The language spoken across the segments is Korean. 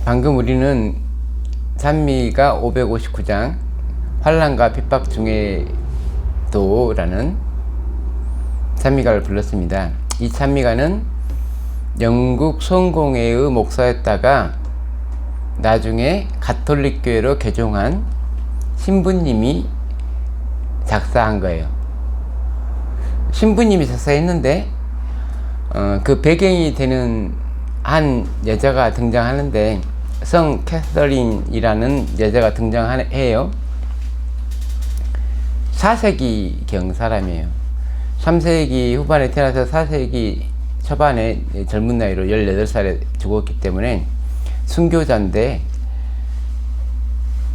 방금 우리는 찬미가 559장 환난과 핍박 중에도라는 찬미가를 불렀습니다. 이 찬미가는 영국 성공회의 목사였다가 나중에 가톨릭 교회로 개종한 신부님이 작사한 거예요. 신부님이 작사했는데 그 배경이 되는 한 여자가 등장하는데 성 캐서린이라는 여자가 등장해요. 4세기경 사람이에요. 3세기 후반에 태어나서 4세기 초반에 젊은 나이로 18살에 죽었기 때문에 순교자인데,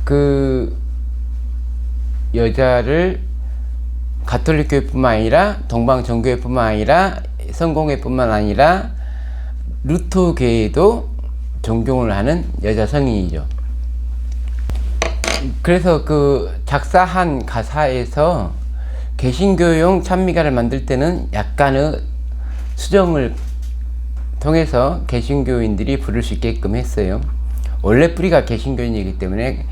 그 여자를 가톨릭 교회뿐만 아니라 동방정교회뿐만 아니라 성공회뿐만 아니라 루터 교회도 존경을 하는 여자 성인이죠. 그래서 그 작사한 가사에서 개신교용 찬미가를 만들 때는 약간의 수정을 통해서 개신교인들이 부를 수 있게끔 했어요. 원래 뿌리가 개신교인이기 때문에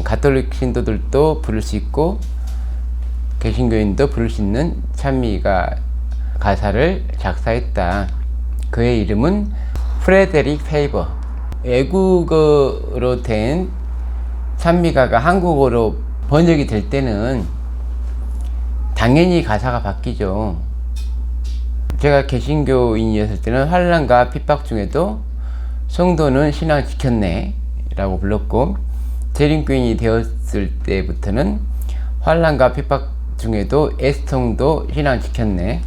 가톨릭 신도들도 부를 수 있고 개신교인도 부를 수 있는 찬미가 가사를 작사했다. 그의 이름은 프레데릭 페이버. 외국어로 된 찬미가가 한국어로 번역이 될 때는 당연히 가사가 바뀌죠. 제가 개신교인이었을 때는 환난과 핍박 중에도 성도는 신앙 지켰네 라고 불렀고, 재림교인이 되었을 때부터는 환난과 핍박 중에도 애통도 신앙 지켰네.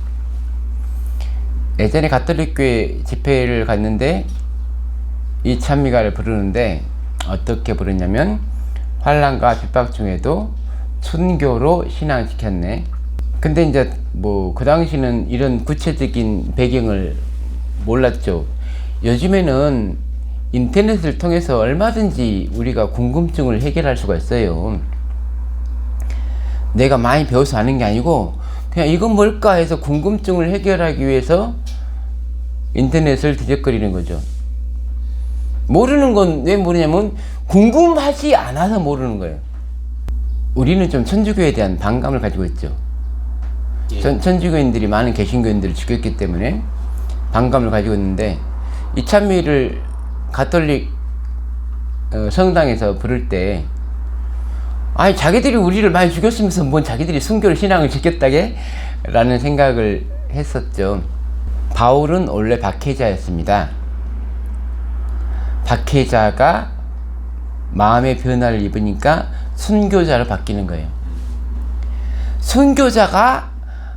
예전에 가톨릭교회 집회를 갔는데 이 찬미가를 부르는데 어떻게 부르냐면, 환난과 핍박 중에도 순교로 신앙 지켰네. 근데 이제 뭐 그 당시는 이런 구체적인 배경을 몰랐죠. 요즘에는 인터넷을 통해서 얼마든지 우리가 궁금증을 해결할 수가 있어요. 내가 많이 배워서 아는 게 아니고 그냥 이건 뭘까 해서 궁금증을 해결하기 위해서 인터넷을 뒤적거리는 거죠. 모르는 건 왜 모르냐면 궁금하지 않아서 모르는 거예요. 우리는 좀 천주교에 대한 반감을 가지고 있죠. 천주교인들이 많은 개신교인들을 죽였기 때문에 반감을 가지고 있는데, 이 찬미를 가톨릭 성당에서 부를 때 아니 자기들이 우리를 많이 죽였으면서 뭔 자기들이 순교를 신앙을 지켰다게? 라는 생각을 했었죠. 바울은 원래 박해자였습니다. 박해자가 마음의 변화를 입으니까 순교자로 바뀌는 거예요. 순교자가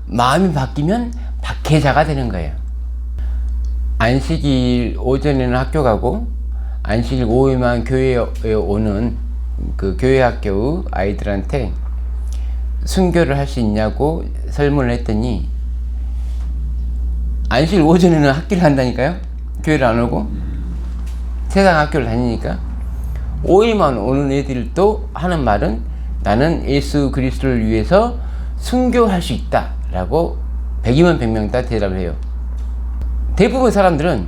마음이 바뀌면 박해자가 되는 거예요. 안식일 오전에는 학교 가고 안식일 오후에만 교회에 오는 그 교회 학교의 아이들한테 순교를 할 수 있냐고 설문을 했더니, 안식일 오전에는 학교를 한다니까요. 교회를 안 오고 세상 학교를 다니니까. 오후에만 오는 애들도 하는 말은 나는 예수 그리스도를 위해서 순교할 수 있다 라고 100이면 100명 다 대답을 해요. 대부분 사람들은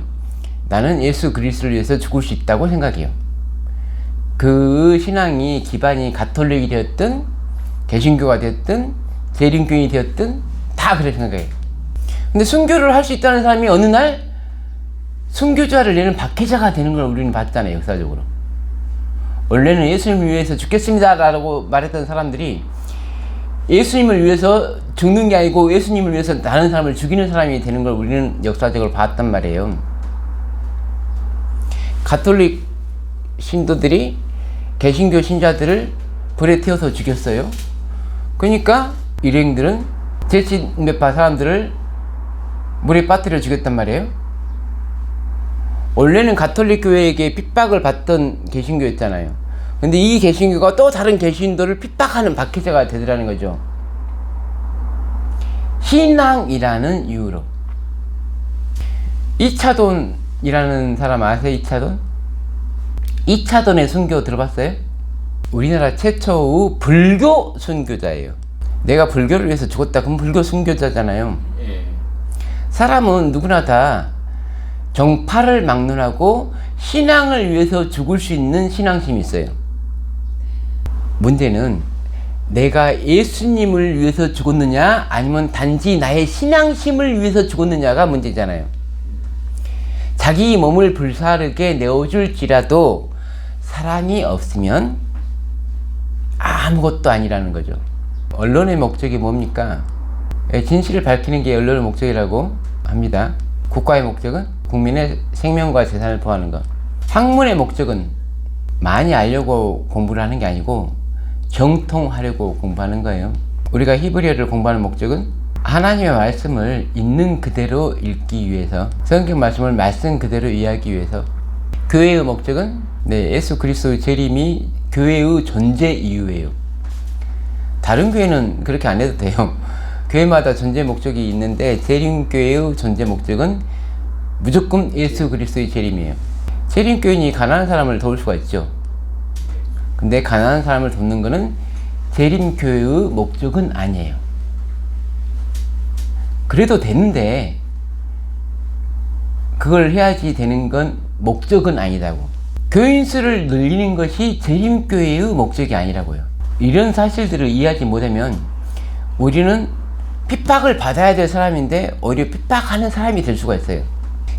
나는 예수 그리스도를 위해서 죽을 수 있다고 생각해요. 그 신앙이 기반이 가톨릭이 되었든 개신교가 되었든 재림교인이 되었든 다 그렇게 생각해요. 근데 순교를 할 수 있다는 사람이 어느 날 순교자를 내는 박해자가 되는 걸 우리는 봤잖아요. 역사적으로. 원래는 예수님을 위해서 죽겠습니다 라고 말했던 사람들이 예수님을 위해서 죽는 게 아니고 예수님을 위해서 다른 사람을 죽이는 사람이 되는 걸 우리는 역사적으로 봤단 말이에요. 가톨릭 신도들이 개신교 신자들을 불에 태워서 죽였어요. 그러니까 일행들은 제친매파 사람들을 물에 빠뜨려 죽였단 말이에요. 원래는 가톨릭 교회에게 핍박을 받던 개신교였잖아요. 근데 이 개신교가 또 다른 개신도를 핍박하는 박해자가 되더라는 거죠. 신앙이라는 이유로. 이차돈이라는 사람 아세요? 이차돈? 이차돈의 순교 들어봤어요? 우리나라 최초의 불교 순교자예요. 내가 불교를 위해서 죽었다 그럼 불교 순교자잖아요. 사람은 누구나 다 정파를 막론하고 신앙을 위해서 죽을 수 있는 신앙심이 있어요. 문제는 내가 예수님을 위해서 죽었느냐 아니면 단지 나의 신앙심을 위해서 죽었느냐가 문제잖아요. 자기 몸을 불사르게 내어줄지라도 사랑이 없으면 아무것도 아니라는 거죠. 언론의 목적이 뭡니까? 진실을 밝히는 게 언론의 목적이라고 합니다. 국가의 목적은 국민의 생명과 재산을 보호하는 것. 학문의 목적은 많이 알려고 공부를 하는 게 아니고 정통하려고 공부하는 거예요. 우리가 히브리어를 공부하는 목적은 하나님의 말씀을 있는 그대로 읽기 위해서, 성경 말씀을 말씀 그대로 이해하기 위해서. 교회의 목적은 예수 그리스도의 재림이 교회의 존재 이유예요. 다른 교회는 그렇게 안 해도 돼요. 교회마다 존재 목적이 있는데 재림교회의 존재 목적은 무조건 예수 그리스도의 재림이에요. 재림교인이 가난한 사람을 도울 수가 있죠. 근데 가난한 사람을 돕는 것은 재림교회의 목적은 아니에요. 그래도 되는데 그걸 해야지 되는 건 목적은 아니라고. 교인 수를 늘리는 것이 재림교회의 목적이 아니라고요. 이런 사실들을 이해하지 못하면 우리는 핍박을 받아야 될 사람인데 오히려 핍박하는 사람이 될 수가 있어요.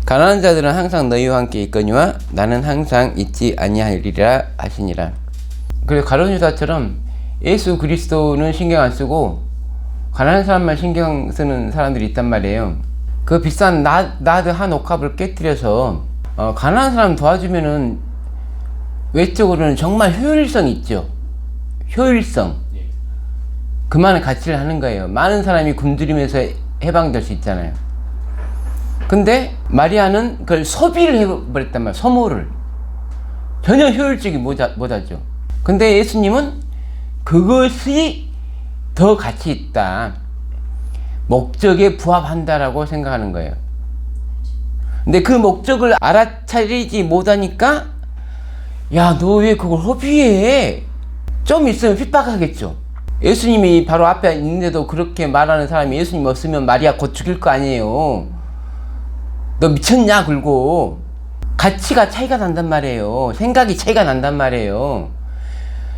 가난한 자들은 항상 너희와 함께 있거니와 나는 항상 있지 아니하리라 하시니라. 그래서 가룟 유다처럼 예수 그리스도는 신경 안 쓰고 가난한 사람만 신경 쓰는 사람들이 있단 말이에요. 그 비싼 나드 한 옥합을 깨뜨려서 가난한 사람 도와주면은 외적으로는 정말 효율성 있죠. 효율성. 그만한 가치를 하는 거예요. 많은 사람이 굶주리면서 해방될 수 있잖아요. 근데 마리아는 그걸 소비를 해버렸단 말이에요. 소모를. 전혀 효율적이 못하죠. 근데 예수님은 그것이 더 가치 있다. 목적에 부합한다라고 생각하는 거예요. 근데 그 목적을 알아차리지 못하니까 야, 너 왜 그걸 허비해? 좀 있으면 핍박하겠죠. 예수님이 바로 앞에 있는데도 그렇게 말하는 사람이 예수님 없으면 마리아 곧 죽일 거 아니에요. 너 미쳤냐 굴고. 가치가 차이가 난단 말이에요. 생각이 차이가 난단 말이에요.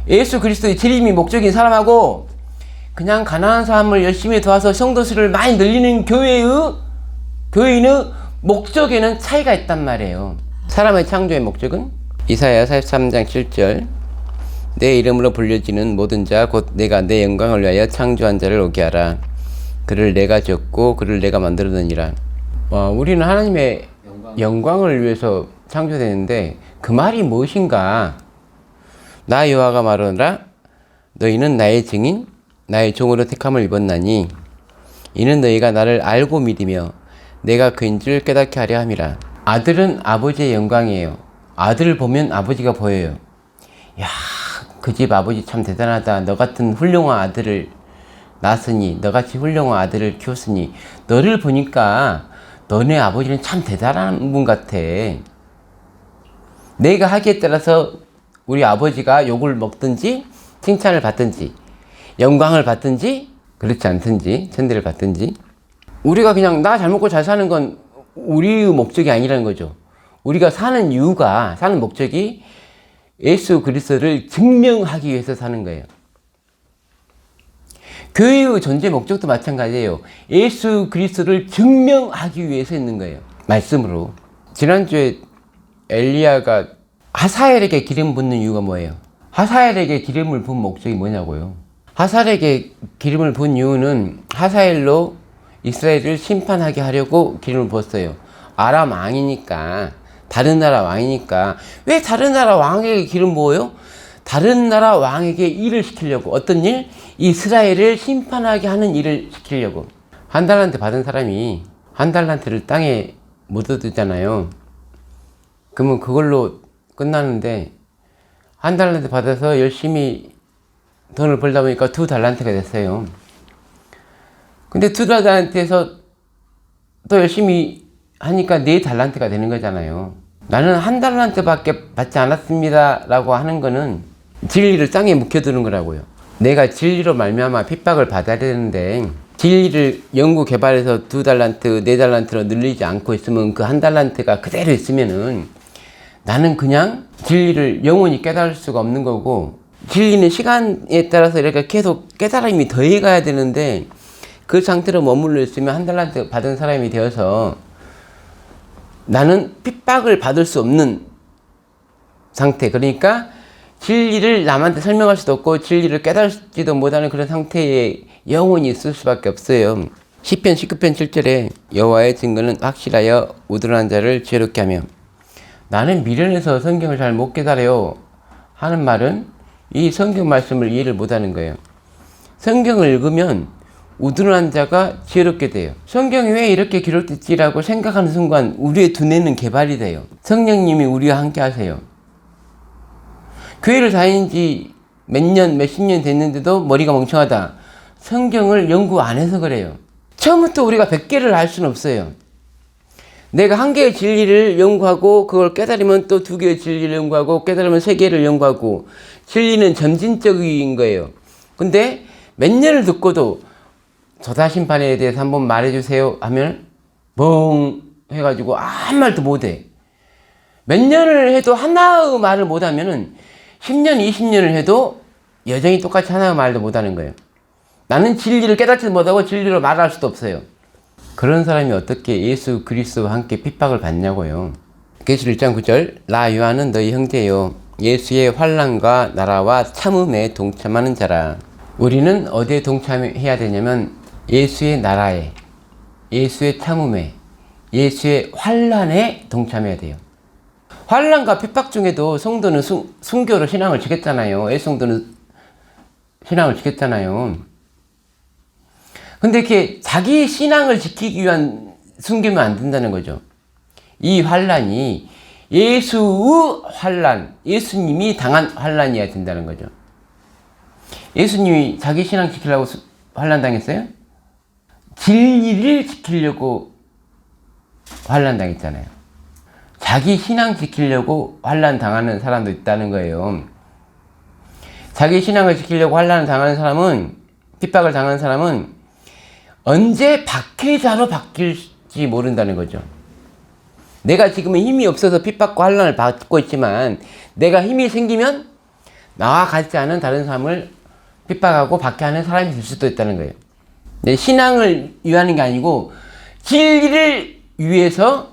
예수 그리스도의 재림이 목적인 사람하고 그냥 가난한 사람을 열심히 도와서 성도 수를 많이 늘리는 교회인의 목적에는 차이가 있단 말이에요. 사람의 창조의 목적은 이사야 43장 7절 내 이름으로 불려지는 모든 자 곧 내가 내 영광을 위하여 창조한 자를 오게 하라. 그를 내가 졌고 그를 내가 만들었느니라. 우리는 하나님의 영광을 위해서 창조되는데 그 말이 무엇인가? 나 여호와가 말하노라 너희는 나의 증인 나의 종으로 택함을 입었나니 이는 너희가 나를 알고 믿으며 내가 그인 줄 깨닫게 하려 함이라. 아들은 아버지의 영광이에요. 아들을 보면 아버지가 보여요. 야, 그 집 아버지 참 대단하다. 너 같은 훌륭한 아들을 낳았으니, 너같이 훌륭한 아들을 키웠으니, 너를 보니까 너네 아버지는 참 대단한 분 같아. 내가 하기에 따라서 우리 아버지가 욕을 먹든지 칭찬을 받든지 영광을 받든지 그렇지 않든지 천대를 받든지, 우리가 그냥 나 잘 먹고 잘 사는 건 우리의 목적이 아니라는 거죠. 우리가 사는 이유가, 사는 목적이 예수 그리스도를 증명하기 위해서 사는 거예요. 교회의 존재 목적도 마찬가지예요. 예수 그리스도를 증명하기 위해서 있는 거예요. 말씀으로. 지난주에 엘리야가 하사엘에게 기름 붓는 이유가 뭐예요? 하사엘에게 기름을 부은 목적이 뭐냐고요? 하사엘에게 기름을 부은 이유는 하사엘로 이스라엘을 심판하게 하려고 기름을 부었어요. 아람 왕이니까, 다른 나라 왕이니까. 왜 다른 나라 왕에게 기름 부어요? 다른 나라 왕에게 일을 시키려고. 어떤 일? 이스라엘을 심판하게 하는 일을 시키려고. 한 달란트 받은 사람이 한 달란트를 땅에 묻어두잖아요. 그러면 그걸로 끝나는데, 한 달란트 받아서 열심히 돈을 벌다 보니까 2달란트가 됐어요. 근데 2달란트에서 또 열심히 하니까 4달란트가 되는 거잖아요. 나는 1달란트밖에 받지 않았습니다 라고 하는 거는 진리를 땅에 묵혀두는 거라고요. 내가 진리로 말미암아 핍박을 받아야 되는데 진리를 연구 개발해서 2달란트, 4달란트로 늘리지 않고 있으면 그 1달란트가 그대로 있으면은 나는 그냥 진리를 영원히 깨달을 수가 없는 거고, 진리는 시간에 따라서 이렇게 계속 깨달음이 더해가야 되는데 그 상태로 머물러 있으면 한 달란트 받은 사람이 되어서 나는 핍박을 받을 수 없는 상태, 그러니까 진리를 남한테 설명할 수도 없고 진리를 깨달지도 못하는 그런 상태에 영원히 있을 수밖에 없어요. 시편 19편 7절에 여호와의 증거는 확실하여 우둔한 자를 지혜롭게 하며, 나는 미련해서 성경을 잘 못 깨달아요 하는 말은 이 성경 말씀을 이해를 못하는 거예요. 성경을 읽으면 우둔한 자가 지혜롭게 돼요. 성경이 왜 이렇게 기록됐지라고 생각하는 순간 우리의 두뇌는 개발이 돼요. 성령님이 우리와 함께 하세요. 교회를 다닌 지 몇 년, 몇십 년 됐는데도 머리가 멍청하다. 성경을 연구 안 해서 그래요. 처음부터 우리가 100개를 할 수는 없어요. 내가 한 개의 진리를 연구하고 그걸 깨달으면 또 2개의 진리를 연구하고 깨달으면 3개를 연구하고, 진리는 점진적인 거예요. 근데 몇 년을 듣고도 저다심판에 대해서 한번 말해주세요 하면 멍 해가지고 아무 말도 못해. 몇 년을 해도 하나의 말을 못하면은 10년, 20년을 해도 여전히 똑같이 하나의 말도 못하는 거예요. 나는 진리를 깨닫지도 못하고 진리로 말할 수도 없어요. 그런 사람이 어떻게 예수 그리스도와 함께 핍박을 받냐고요. 계시록 1장 9절, 나 요한은 너희 형제요 예수의 환난과 나라와 참음에 동참하는 자라. 우리는 어디에 동참해야 되냐면 예수의 나라에, 예수의 참음에, 예수의 환난에 동참해야 돼요. 환난과 핍박 중에도 성도는 순교로 신앙을 지켰잖아요. 예수성도는 신앙을 지켰잖아요. 근데 이렇게 자기 신앙을 지키기 위한 순교면 안 된다는 거죠. 이 환난이 예수의 환난, 예수님이 당한 환난이어야 된다는 거죠. 예수님이 자기 신앙 지키려고 환난 당했어요? 진리를 지키려고 환난 당했잖아요. 자기 신앙 지키려고 환난 당하는 사람도 있다는 거예요. 자기 신앙을 지키려고 환난을 당하는 사람은, 핍박을 당하는 사람은 언제 박해자로 바뀔지 모른다는 거죠. 내가 지금은 힘이 없어서 핍박과 환난을 받고 있지만 내가 힘이 생기면 나와 같지 않은 다른 사람을 핍박하고 박해하는 사람이 될 수도 있다는 거예요. 내 신앙을 위하는 게 아니고 진리를 위해서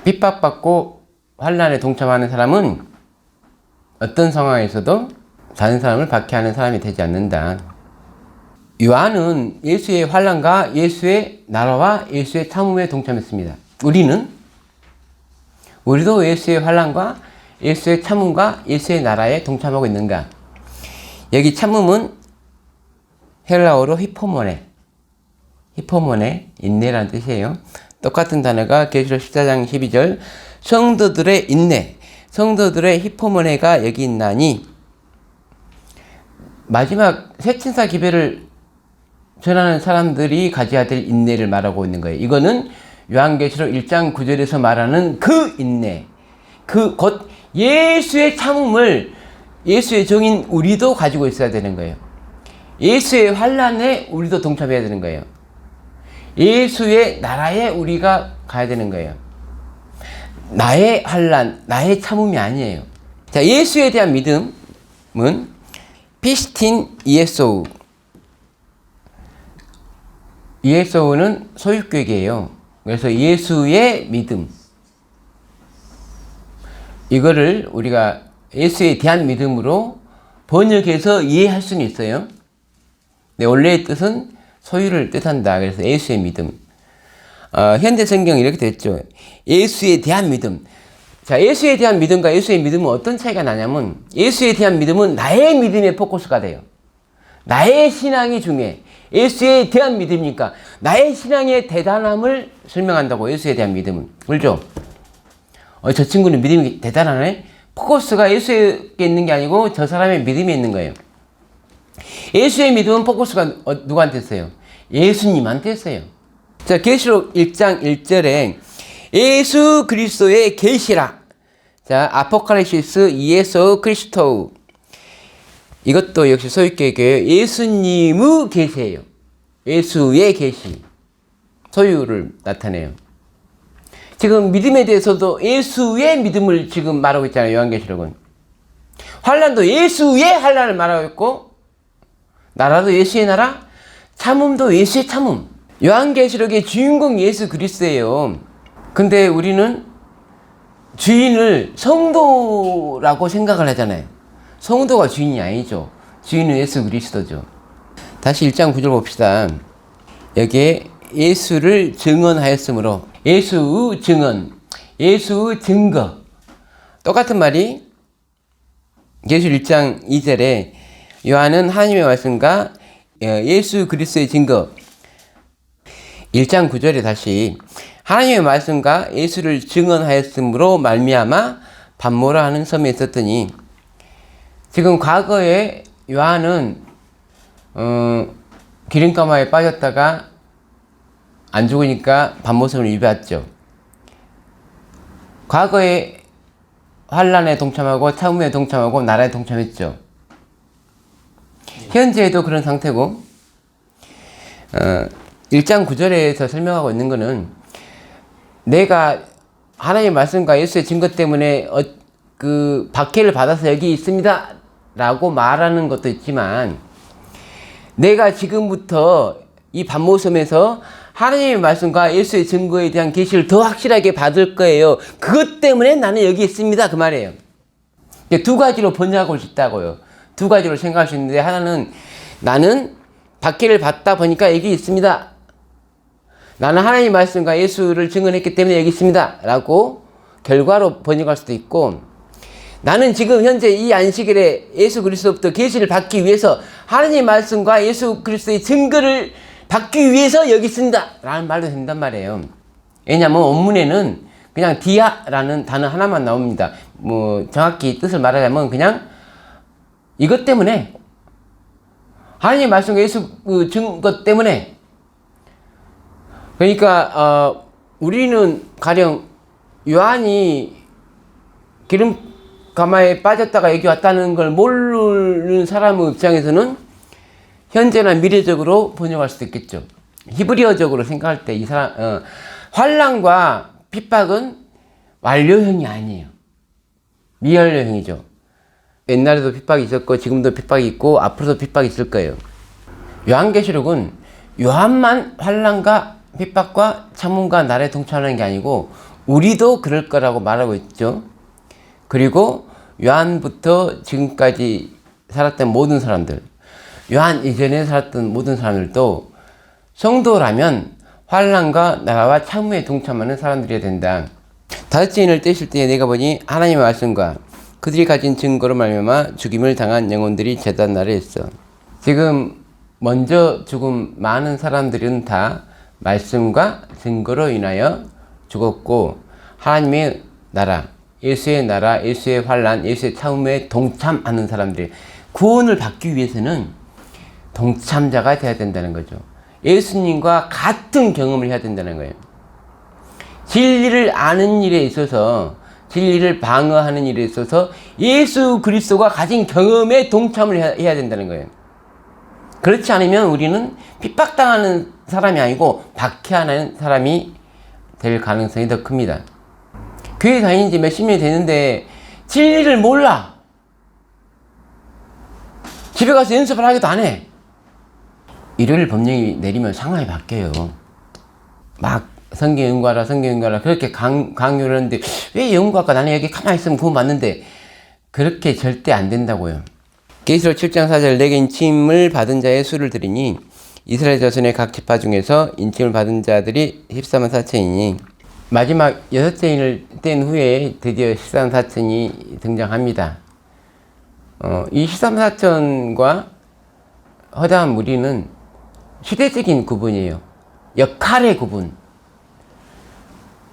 핍박받고 환난에 동참하는 사람은 어떤 상황에서도 다른 사람을 박해하는 사람이 되지 않는다. 요한은 예수의 환난과 예수의 나라와 예수의 참음에 동참했습니다. 우리도 예수의 환난과 예수의 참음과 예수의 나라에 동참하고 있는가? 여기 참음은 헬라어로 히포모네, 인내라는 뜻이에요. 똑같은 단어가 계시록 14장 12절, 성도들의 인내, 성도들의 히포모네가 여기 있나니, 마지막 새천사 기별을 전하는 사람들이 가져야 될 인내를 말하고 있는 거예요. 이거는 요한계시록 1장 9절에서 말하는 그 인내, 곧 예수의 참음을 예수의 종인 우리도 가지고 있어야 되는 거예요. 예수의 환난에 우리도 동참해야 되는 거예요. 예수의 나라에 우리가 가야 되는 거예요. 나의 환난, 나의 참음이 아니에요. 자, 예수에 대한 믿음은 피스틴 이에소우. 이에소우는 소유격이에요. 그래서 예수의 믿음. 이거를 우리가 예수에 대한 믿음으로 번역해서 이해할 수는 있어요. 근데 원래의 뜻은 소유를 뜻한다. 그래서 예수의 믿음. 현대 성경이 이렇게 됐죠. 예수에 대한 믿음. 자, 예수에 대한 믿음과 예수의 믿음은 어떤 차이가 나냐면, 예수에 대한 믿음은 나의 믿음에 포커스가 돼요. 나의 신앙이 중요해. 예수에 대한 믿음이니까 나의 신앙의 대단함을 설명한다고. 예수에 대한 믿음은. 그렇죠? 저 친구는 믿음이 대단하네? 포커스가 예수에 있는 게 아니고 저 사람의 믿음에 있는 거예요. 예수의 믿음은 포커스가 누구한테 있어요? 예수님한테 있어요. 자, 계시록 1장 1절에 예수 그리스도의 계시라. 자, 아포칼립시스 예수 그리스도. 이것도 역시 소유격이에요. 예수님의 계시예요. 예수의 계시. 소유를 나타내요. 지금 믿음에 대해서도 예수의 믿음을 지금 말하고 있잖아요. 요한계시록은. 환난도 예수의 환난을 말하고 있고, 나라도 예수의 나라, 참음도 예수의 참음. 요한계시록의 주인공 예수 그리스도예요. 근데 우리는 주인을 성도라고 생각을 하잖아요. 성도가 주인이 아니죠. 주인은 예수 그리스도죠. 다시 1장 9절 봅시다. 여기에 예수를 증언하였으므로, 예수의 증언, 예수의 증거. 똑같은 말이 계시록 1장 2절에 요한은 하나님의 말씀과 예수 그리스도의 증거. 1장 9절에 다시 하나님의 말씀과 예수를 증언하였으므로 말미암아 반모라 하는 섬에 있었더니, 지금 과거에 요한은 기름가마에 빠졌다가 안 죽으니까 반모섬을 입었죠. 과거에 환란에 동참하고 참음에 동참하고 나라에 동참했죠. 현재에도 그런 상태고, 1장 9절에서 설명하고 있는 것은 내가 하나님의 말씀과 예수의 증거 때문에 그 박해를 받아서 여기 있습니다 라고 말하는 것도 있지만, 내가 지금부터 이 반모섬에서 하나님의 말씀과 예수의 증거에 대한 계시를 더 확실하게 받을 거예요. 그것 때문에 나는 여기 있습니다 그 말이에요. 두 가지로 번역할 수 있다고요. 두 가지로 생각할 수 있는데, 하나는 나는 박해를 받다 보니까 여기 있습니다. 나는 하나님의 말씀과 예수를 증언했기 때문에 여기 있습니다 라고 결과로 번역할 수도 있고, 나는 지금 현재 이 안식일에 예수 그리스도부터 계시를 받기 위해서 하나님의 말씀과 예수 그리스도의 증거를 받기 위해서 여기 있습니다 라는 말도 된단 말이에요. 왜냐하면 원문에는 그냥 디아라는 단어 하나만 나옵니다. 뭐 정확히 뜻을 말하자면 그냥 이것 때문에, 하나님의 말씀과 예수 그 증거 때문에. 그러니까 우리는 가령 요한이 기름가마에 빠졌다가 여기 왔다는 걸 모르는 사람의 입장에서는 현재나 미래적으로 번역할 수도 있겠죠. 히브리어적으로 생각할 때 이 사람 환난과 핍박은 완료형이 아니에요. 미완료형이죠. 옛날에도 핍박이 있었고 지금도 핍박이 있고 앞으로도 핍박이 있을 거예요. 요한계시록은 요한만 환난과 핍박과 참음과 나라에 동참하는 게 아니고 우리도 그럴 거라고 말하고 있죠. 그리고 요한부터 지금까지 살았던 모든 사람들, 요한 이전에 살았던 모든 사람들도 성도라면 환난과 나라와 참음에 동참하는 사람들이어야 된다. 다섯째 인을 떼실 때 내가 보니 하나님의 말씀과 그들이 가진 증거로 말미암아 죽임을 당한 영혼들이 제단 나라에 있어. 지금 먼저 죽은 많은 사람들은 다 말씀과 증거로 인하여 죽었고, 하나님의 나라, 예수의 나라, 예수의 환난, 예수의 참음에 동참하는 사람들이 구원을 받기 위해서는 동참자가 되어야 된다는 거죠. 예수님과 같은 경험을 해야 된다는 거예요. 진리를 아는 일에 있어서, 진리를 방어하는 일에 있어서 예수 그리스도가 가진 경험에 동참을 해야 된다는 거예요. 그렇지 않으면 우리는 핍박당하는 사람이 아니고 박해하는 사람이 될 가능성이 더 큽니다. 교회 다닌 지 몇십 년이 됐는데 진리를 몰라. 집에 가서 연습을 하기도 안 해. 일요일 법령이 내리면 상황이 바뀌어요. 막 성경 연구하라 그렇게 강요를 하는데, 왜 연구할까? 나는 여기 가만히 있으면 구원 받는데. 그렇게 절대 안 된다고요. 계시록 7장 4절 내게 인침을 받은 자의 수를 들이니 이스라엘 자손의 각 지파 중에서 인침을 받은 자들이 14만 4천이니, 마지막 6째 인을 뗀 후에 드디어 14만 4천이 등장합니다. 이 14만 4천과 허다한 무리는 시대적인 구분이에요. 역할의 구분.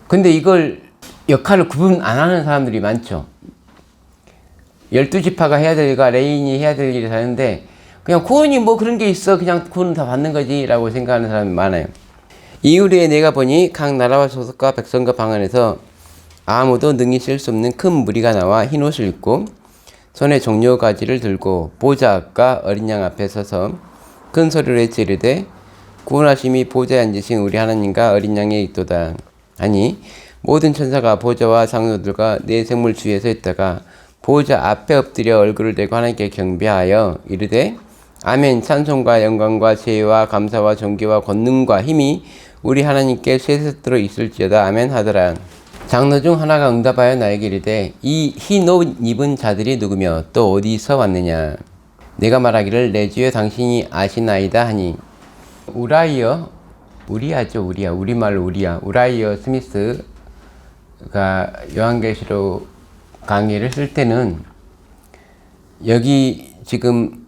근데 이걸 역할을 구분 안 하는 사람들이 많죠. 12지파가 해야 될 일과 레인이 해야 될 일을 하는데, 그냥 구원이 뭐 그런 게 있어, 그냥 구원은 다 받는 거지 라고 생각하는 사람이 많아요. 이후에 내가 보니 각 나라와 소속과 백성과 방 안에서 아무도 능히 셀 수 없는 큰 무리가 나와 흰 옷을 입고 손에 종려가지를 들고 보좌 앞과 어린 양 앞에 서서 큰 소리로 외치르되 구원하심이 보좌에 앉으신 우리 하나님과 어린 양에 있도다. 아니 모든 천사가 보좌와 장로들과 네 생물 주위에 서 있다가 보좌 앞에 엎드려 얼굴을 대고 하나님께 경배하여 이르되 아멘. 찬송과 영광과 제와 감사와 존귀와 권능과 힘이 우리 하나님께 쇠세트로 있을지어다. 아멘 하더라. 장로 중 하나가 응답하여 나에게 이르되 이 흰 옷 입은 자들이 누구며 또 어디서 왔느냐. 내가 말하기를 내 주여 당신이 아시나이다 하니 우라이어 우리말로 우라이어 스미스가 요한계시록 강의를 쓸 때는 여기 지금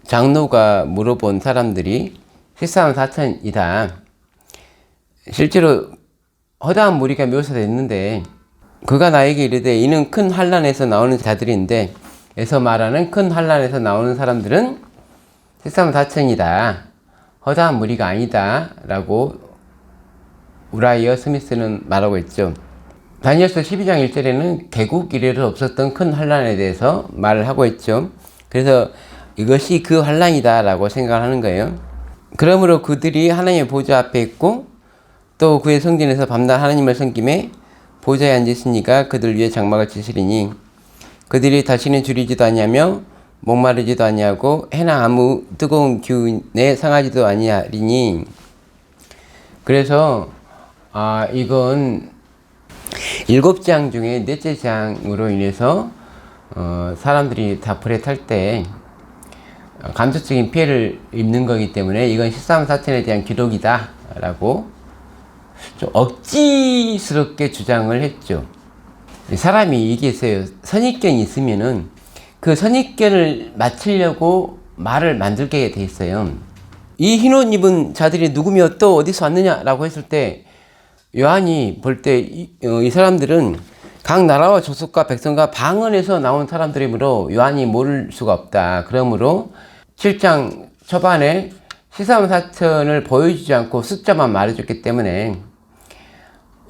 장로가 물어본 사람들이 14만 4천이다. 실제로 허다한 무리가 묘사됐는데 그가 나에게 이르되 이는 큰 환난에서 나오는 자들인데 에서 말하는 큰 환난에서 나오는 사람들은 14만 4천이다. 허다한 무리가 아니다 라고 우라이어 스미스는 말하고 있죠. 다니엘서 12장 1절에는 개국 이래로 없었던 큰 환난에 대해서 말을 하고 있죠. 그래서 이것이 그 환난이다 라고 생각하는 거예요. 그러므로 그들이 하나님의 보좌 앞에 있고 또 그의 성전에서 밤낮 하나님을 섬김에 보좌에 앉으시니까 그들 위에 장막을 치시리니 그들이 다시는 줄이지도 아니하며 목마르지도 아니하고 해나 아무 뜨거운 기운에 상하지도 아니하리니. 그래서 이건 7장 중에 넷째 장으로 인해서 사람들이 다 불에 탈 때 감수적인 피해를 입는 거기 때문에 이건 13만 4천에 대한 기록이다 라고 좀 억지스럽게 주장을 했죠. 사람이 얘기했어요. 선입견이 있으면은 그 선입견을 맞추려고 말을 만들게 돼 있어요. 이 흰옷 입은 자들이 누구며 또 어디서 왔느냐 라고 했을 때 요한이 볼 때 이 사람들은 각 나라와 족속과 백성과 방언에서 나온 사람들이므로 요한이 모를 수가 없다. 그러므로 7장 초반에 14만 4천을 보여주지 않고 숫자만 말해줬기 때문에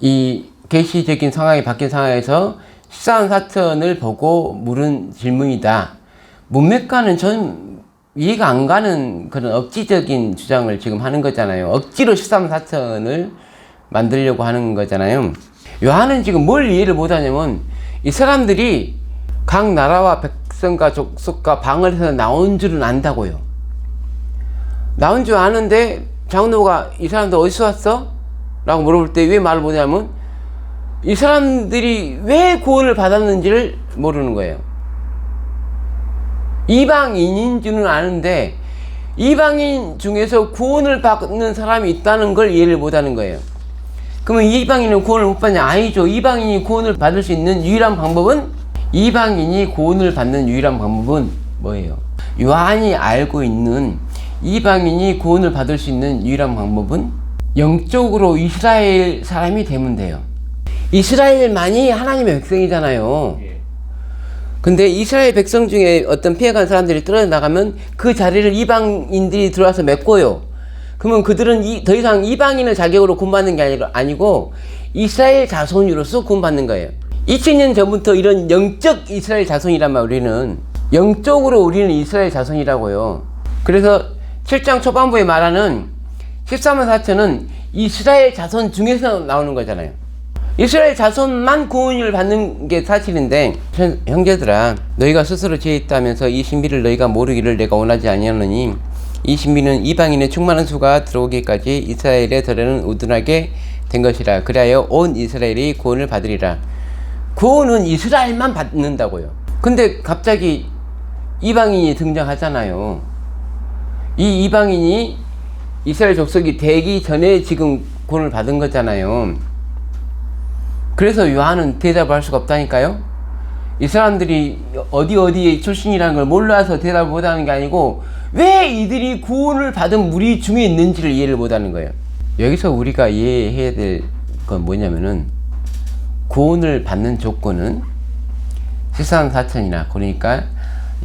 이 계시적인 상황이 바뀐 상황에서 14만 4천을 보고 물은 질문이다. 문맥과는 전 이해가 안 가는 그런 억지적인 주장을 지금 하는 거잖아요. 억지로 14만 4천을 만들려고 하는 거잖아요. 요한은 지금 뭘 이해를 못하냐면 이 사람들이 각 나라와 백성과 족속과 방언에서 나온 줄은 안다고요. 나온 줄 아는데 장로가 이 사람들 어디서 왔어? 라고 물어볼 때 왜 말을 못하냐면 이 사람들이 왜 구원을 받았는지를 모르는 거예요. 이방인인 줄은 아는데 이방인 중에서 구원을 받는 사람이 있다는 걸 이해를 못하는 거예요. 그러면 이방인은 구원을 못 받냐? 아니죠. 이방인이 구원을 받을 수 있는 유일한 방법은 이방인이 구원을 받는 유일한 방법은 뭐예요? 요한이 알고 있는 이방인이 구원을 받을 수 있는 유일한 방법은 영적으로 이스라엘 사람이 되면 돼요. 이스라엘만이 하나님의 백성이잖아요. 근데 이스라엘 백성 중에 어떤 피해간 사람들이 떨어져 나가면 그 자리를 이방인들이 들어와서 메꿔요. 그러면 그들은 더 이상 이방인의 자격으로 구원받는 게 아니고 이스라엘 자손으로서 구원받는 거예요. 2000년 전부터 이런 영적 이스라엘 자손이란 말, 우리는 영적으로 우리는 이스라엘 자손이라고요. 그래서 7장 초반부에 말하는 14만 4천은 이스라엘 자손 중에서 나오는 거잖아요. 이스라엘 자손만 구원을 받는 게 사실인데, 형제들아 너희가 스스로 죄 있다면서 이 신비를 너희가 모르기를 내가 원하지 아니하노니 이 신비는 이방인의 충만한 수가 들어오기까지 이스라엘의 들에는 우둔하게 된 것이라. 그리하여 온 이스라엘이 구원을 받으리라. 구원은 이스라엘만 받는다고요. 근데 갑자기 이방인이 등장하잖아요. 이 이방인이 이스라엘 족속이 되기 전에 지금 구원을 받은 거잖아요. 그래서 요한은 대답을 할 수가 없다니까요. 이 사람들이 어디 출신이라는 걸 몰라서 대답을 못하는 게 아니고 왜 이들이 구원을 받은 무리 중에 있는지를 이해를 못하는 거예요. 여기서 우리가 이해해야 될 건 뭐냐면은 구원을 받는 조건은 14만 4천이나 그러니까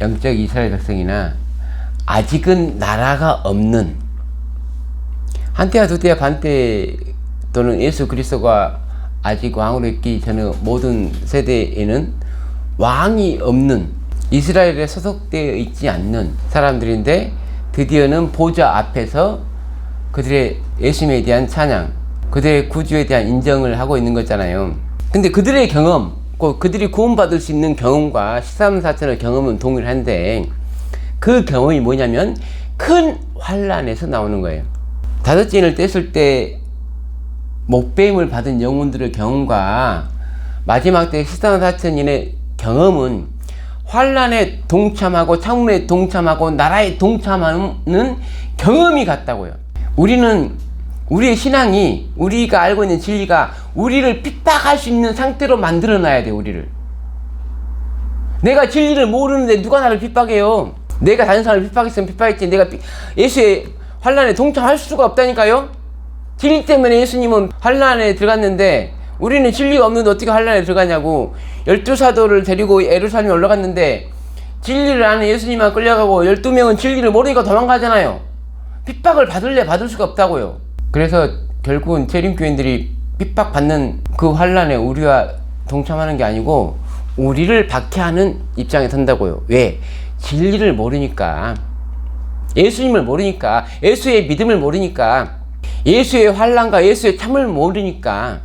영적 이스라엘 백성이나 아직은 나라가 없는, 한때와 두때와 반때 또는 예수 그리스도가 아직 왕으로 있기 전에 모든 세대에는 왕이 없는, 이스라엘에 소속되어 있지 않는 사람들인데 드디어는 보좌 앞에서 그들의 예수님에 대한 찬양, 그들의 구주에 대한 인정을 하고 있는 거잖아요. 근데 그들의 경험, 그들이 구원받을 수 있는 경험과 13사천의 경험은 동일한데 그 경험이 뭐냐면 큰 환난에서 나오는 거예요. 다섯 진을 뗐을 때 목배임을 받은 영혼들의 경험과 마지막 때 14사천인의 경험은 환난에 동참하고 참음에 동참하고 나라에 동참하는 경험이 같다고요. 우리는 우리의 신앙이, 우리가 알고 있는 진리가 우리를 핍박할 수 있는 상태로 만들어 놔야 돼. 우리를. 내가 진리를 모르는데 누가 나를 핍박해요? 내가 다른 사람을 핍박했으면 핍박했지. 내가 예수의 환난에 동참할 수가 없다니까요. 진리 때문에 예수님은 환난에 들어갔는데 우리는 진리가 없는데 어떻게 환난에 들어가냐고. 12사도를 데리고 예루살렘에 올라갔는데 진리를 아는 예수님만 끌려가고 12명은 진리를 모르니까 도망가잖아요. 핍박을 받을 수가 없다고요. 그래서 결국은 재림교인들이 핍박받는 그 환난에 우리와 동참하는 게 아니고 우리를 박해하는 입장에 선다고요. 왜? 진리를 모르니까, 예수님을 모르니까, 예수의 믿음을 모르니까, 예수의 환난과 예수의 참을 모르니까.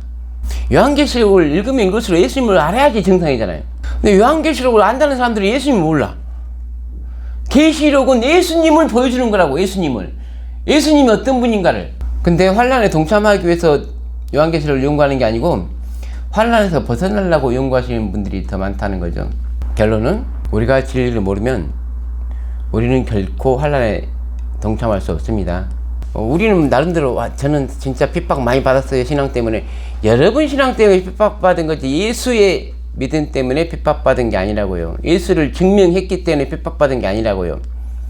요한계시록을 읽으면 읽을수록 예수님을 알아야지 정상이잖아요. 근데 요한계시록을 안다는 사람들이 예수님을 몰라. 계시록은 예수님을 보여주는 거라고. 예수님이 어떤 분인가를. 근데 환난에 동참하기 위해서 요한계시록을 연구하는 게 아니고 환난에서 벗어나려고 연구하시는 분들이 더 많다는 거죠. 결론은 우리가 진리를 모르면 우리는 결코 환난에 동참할 수 없습니다. 우리는 나름대로 저는 진짜 핍박 많이 받았어요. 신앙 때문에. 여러분 신앙 때문에 핍박받은 거지 예수의 믿음 때문에 핍박받은 게 아니라고요. 예수를 증명했기 때문에 핍박받은 게 아니라고요.